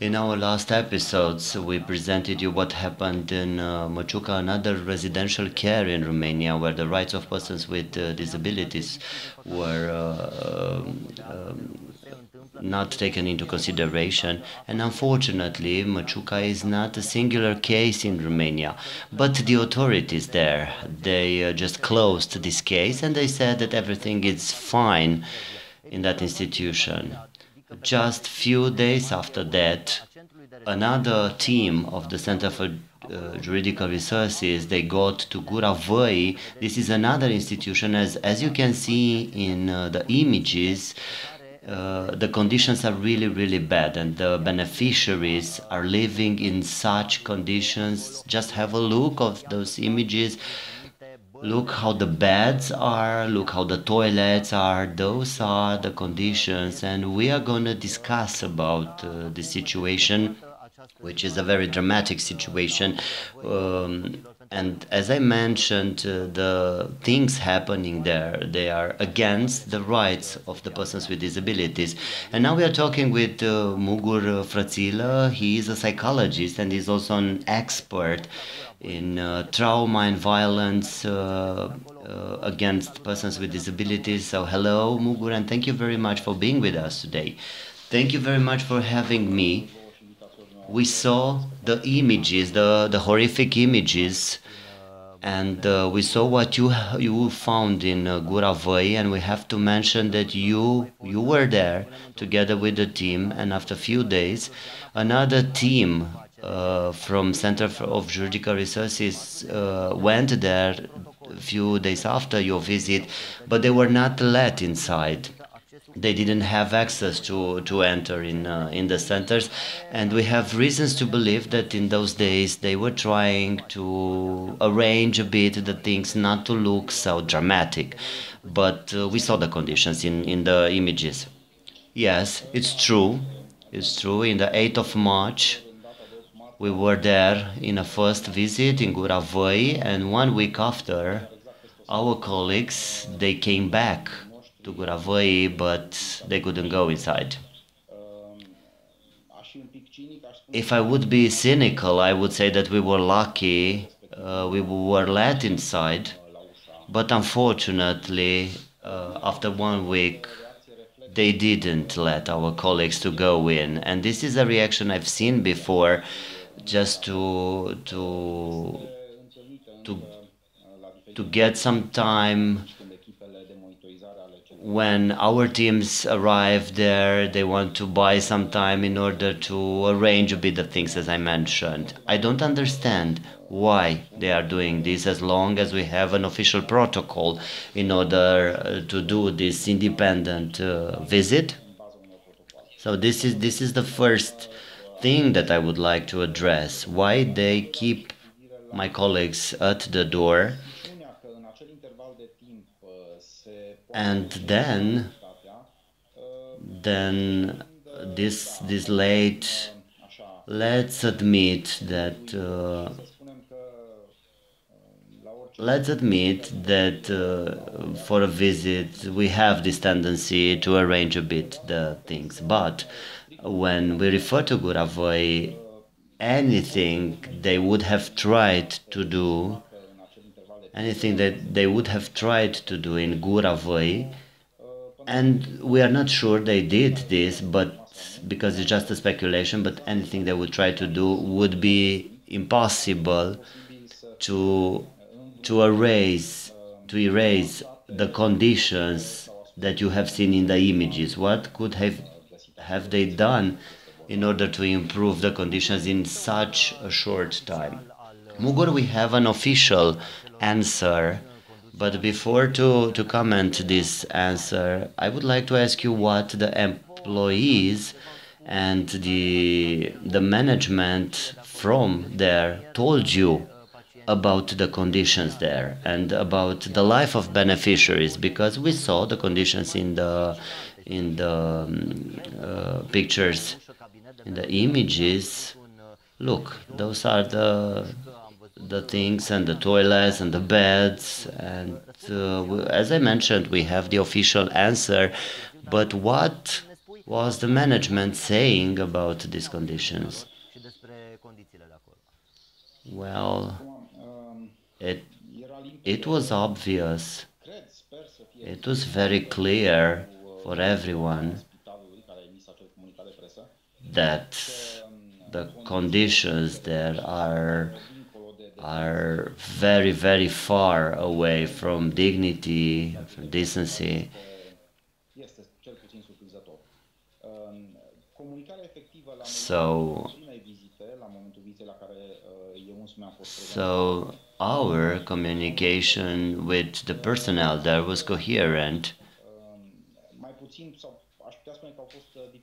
In our last episodes, we presented you what happened in Măciuca, another residential care in Romania, where the rights of persons with disabilities were not taken into consideration. And unfortunately, Măciuca is not a singular case in Romania, but the authorities there, they just closed this case and they said that everything is fine in that institution. Just few days after that, another team of the Center for Juridical Resources, they got to Gura Vaii. This is another institution, as you can see in the images. The conditions are really, really bad, and the beneficiaries are living in such conditions. Just have a look of those images. Look how the beds are, look how the toilets are. Those are the conditions, and we are going to discuss about the situation, which is a very dramatic situation. And as I mentioned, the things happening there, they are against the rights of the persons with disabilities. And now we are talking with Mugur Frățilă. He is a psychologist and he's also an expert in trauma and violence against persons with disabilities. So hello, Mugur, and thank you very much for being with us today. Thank you very much for having me. We saw the images, the horrific images, and we saw what you found in Gura Vaii, and we have to mention that you were there together with the team, and after a few days, another team from Center of Juridical Resources went there a few days after your visit, but they were not let inside. They didn't have access to enter in the centers, and we have reasons to believe that in those days they were trying to arrange a bit the things not to look so dramatic. But we saw the conditions in the images. Yes, it's true. It's true. In the 8th of March, we were there in a first visit in Gura Vaii, and 1 week after, our colleagues, they came back to Gura Vaii, but they couldn't go inside. If I would be cynical, I would say that we were lucky, we were let inside, but unfortunately, after 1 week, they didn't let our colleagues to go in. And this is a reaction I've seen before, just to get some time. When our teams arrive there, they want to buy some time in order to arrange a bit of things, as I mentioned. I don't understand why they are doing this, as long as we have an official protocol in order to do this independent visit. So this is the first thing that I would like to address. Why they keep my colleagues at the door. And then this late, let's admit that for a visit we have this tendency to arrange a bit the things. But when we refer to Gura Vaii, anything they would have tried to do, anything that they would have tried to do in Gura Vaii, and we are not sure they did this, but because it's just a speculation, but anything they would try to do would be impossible to erase the conditions that you have seen in the images. What could have they done in order to improve the conditions in such a short time? Mugur, we have an official answer, but before to comment this answer, I would like to ask you what the employees and the management from there told you about the conditions there and about the life of beneficiaries, because we saw the conditions in the pictures, in the images. Look, those are the things, and the toilets and the beds, and as I mentioned, we have the official answer. But what was the management saying about these conditions? Well, it, it was obvious. It was very clear for everyone that the conditions there are very, very far away from dignity, from decency. So, so our communication with the personnel there was coherent.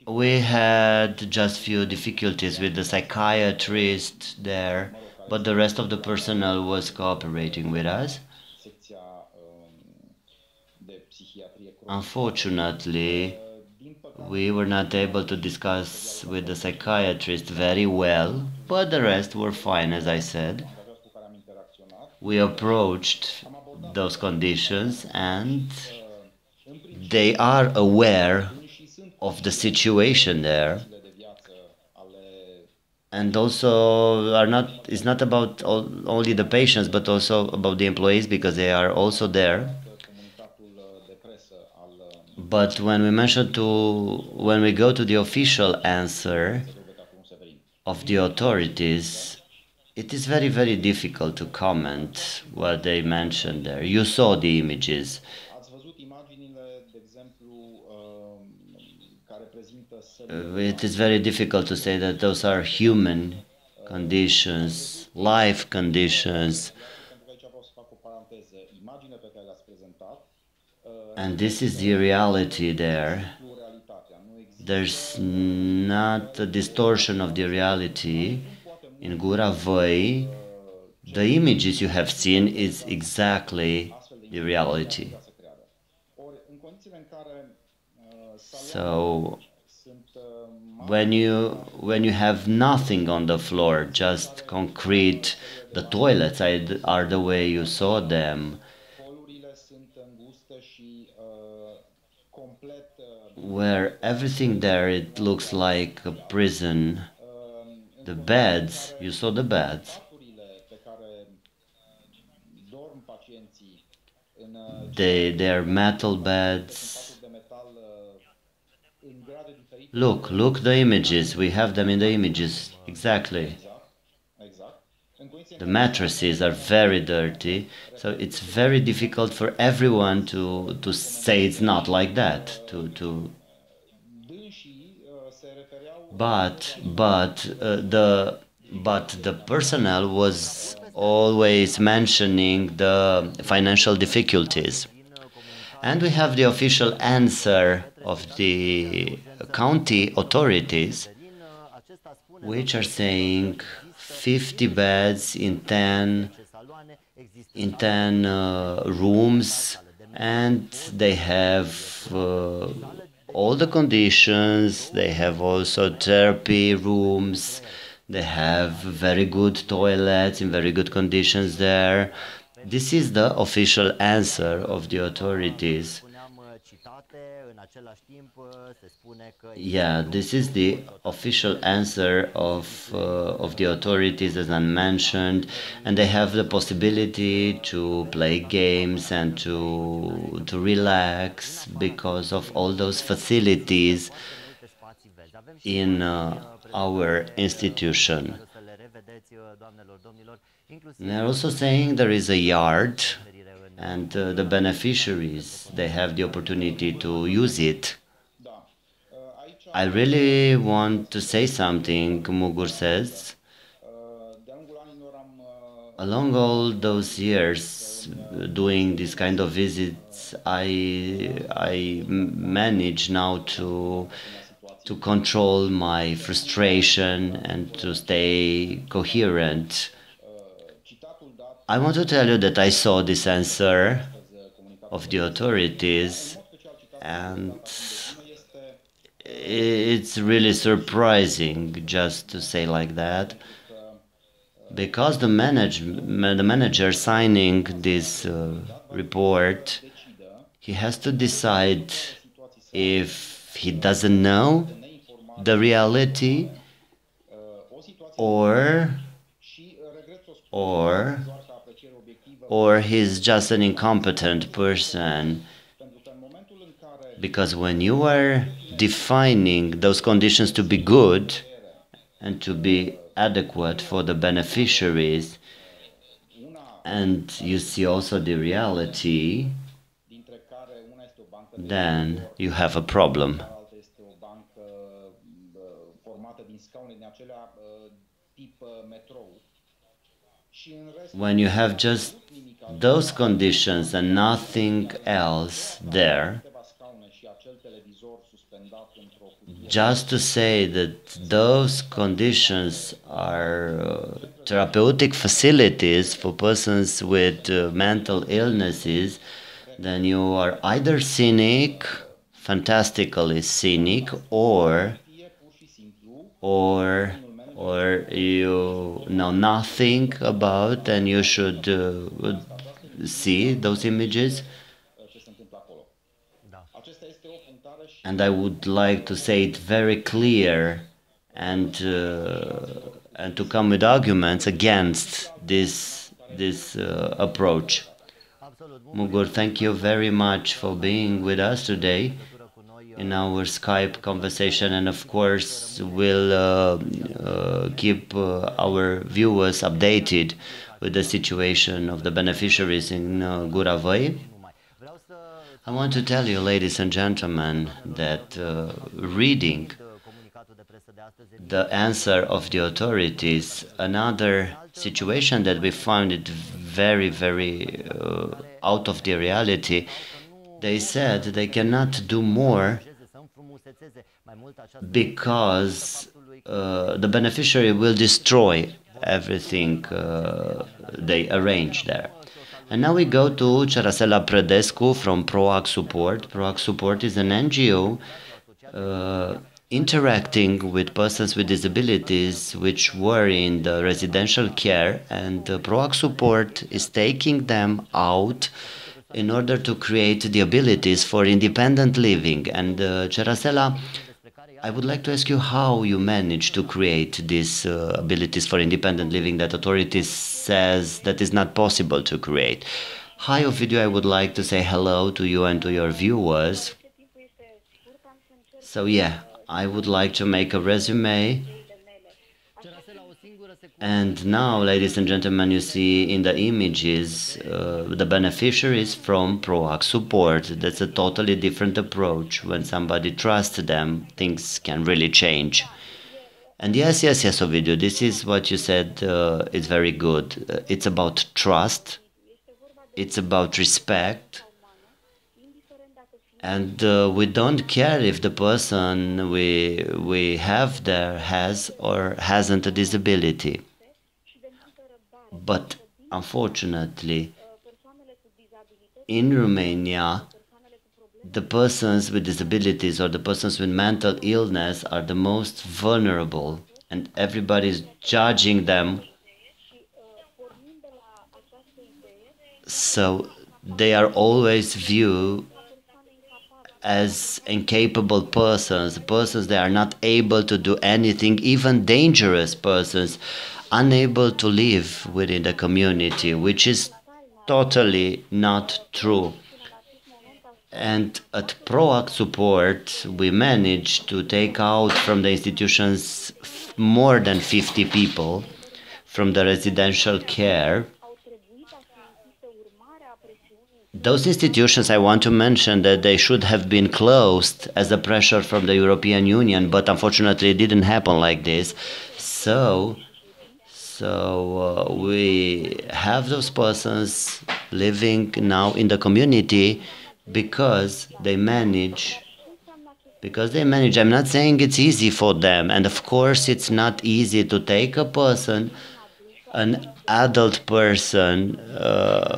We had just few difficulties with the psychiatrist there, but the rest of the personnel was cooperating with us. Unfortunately, we were not able to discuss with the psychiatrist very well, but the rest were fine, as I said. We approached those conditions and they are aware of the situation there, and also are not it's not about only the patients but also about the employees because they are also there. But when we go to the official answer of the authorities, it is very, very difficult to comment what they mentioned there. You saw the images. It is very difficult to say that those are human conditions, life conditions. And this is the reality there. There's not a distortion of the reality. In Gura Vaii, the images you have seen is exactly the reality. So when you have nothing on the floor, just concrete, the toilets are the way you saw them, where everything there it looks like a prison. The beds, you saw the beds. They're metal beds. Look the images. We have them in the images. Exactly. The mattresses are very dirty, so it's very difficult for everyone to say it's not like that. But the personnel was always mentioning the financial difficulties. And we have the official answer of the county authorities, which are saying 50 beds in 10 rooms, and they have all the conditions. They have also therapy rooms. They have very good toilets in very good conditions there. This is the official answer of the authorities. Yeah, this is the official answer of the authorities, as I mentioned, and they have the possibility to play games and to relax because of all those facilities in our institution. They're also saying there is a yard, and the beneficiaries, they have the opportunity to use it. I really want to say something, Mugur says. Along all those years doing this kind of visits, I manage now to control my frustration and to stay coherent. I want to tell you that I saw this answer of the authorities, and it's really surprising, just to say like that, because the manager signing this report, he has to decide if he doesn't know the reality, or or or he's just an incompetent person. Because when you are defining those conditions to be good and to be adequate for the beneficiaries, and you see also the reality, then you have a problem. When you have just those conditions and nothing else there, just to say that those conditions are therapeutic facilities for persons with mental illnesses, then you are either cynic, fantastically cynic, or you know nothing about, and you should see those images. And I would like to say it very clear, and to come with arguments against this approach. Mugur, thank you very much for being with us today in our Skype conversation, and of course we'll keep our viewers updated with the situation of the beneficiaries in Gura Vaii. I want to tell you, ladies and gentlemen, that reading the answer of the authorities, another situation that we found it very, very out of the reality, they said they cannot do more because the beneficiary will destroy everything they arrange there. And now we go to Cerasela Predescu from PROAC Support. PROAC Support is an NGO interacting with persons with disabilities which were in the residential care, and PROAC Support is taking them out in order to create the abilities for independent living. And Cerasela, I would like to ask you how you managed to create these abilities for independent living that authorities says that is not possible to create. Hi, Ovidiu, I would like to say hello to you and to your viewers. So yeah, I would like to make a resume. And now, ladies and gentlemen, you see in the images the beneficiaries from PROAC Support. That's a totally different approach. When somebody trusts them, things can really change. And yes, Ovidiu, this is what you said. It's very good. It's about trust. It's about respect. And we don't care if the person we have there has or hasn't a disability. But unfortunately, in Romania, the persons with disabilities or the persons with mental illness are the most vulnerable, and everybody is judging them. So they are always viewed as incapable persons that are not able to do anything, even dangerous persons, unable to live within the community, which is totally not true. And at PROAC Support, we managed to take out from the institutions more than 50 people from the residential care. Those institutions, I want to mention that they should have been closed as a pressure from the European Union, but unfortunately it didn't happen like this. So we have those persons living now in the community because they manage. I'm not saying it's easy for them, and of course it's not easy to take a person, an adult person,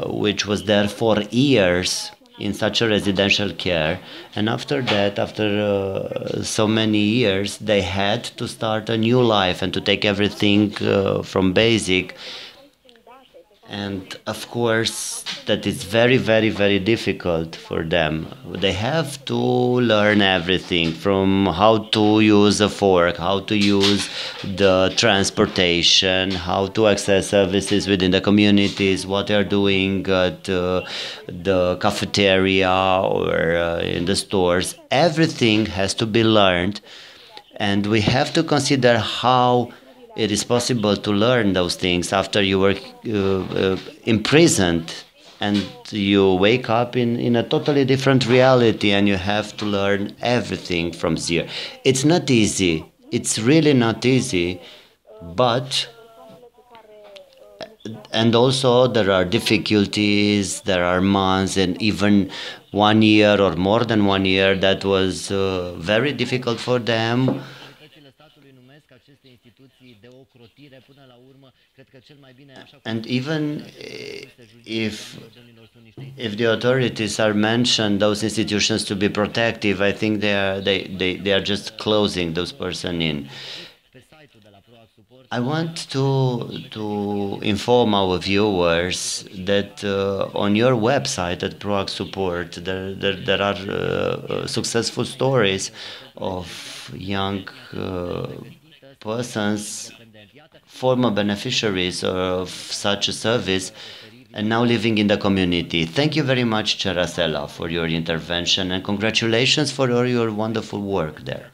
which was there for years in such a residential care, and after that, after so many years, they had to start a new life and to take everything from basic. And of course that is very, very, very difficult for them. They have to learn everything from how to use a fork, how to use the transportation, how to access services within the communities, what they are doing at the cafeteria or in the stores. Everything has to be learned, and we have to consider how it is possible to learn those things after you were imprisoned and you wake up in a totally different reality and you have to learn everything from zero. It's not easy. It's really not easy, but and also there are difficulties, there are months and even 1 year or more than 1 year that was very difficult for them. And even if the authorities are mentioned those institutions to be protective, I think they are just closing those person in. I want to inform our viewers that on your website at ProAct Support there are successful stories of young persons, former beneficiaries of such a service, and now living in the community. Thank you very much, Cerasela, for your intervention, and congratulations for all your wonderful work there.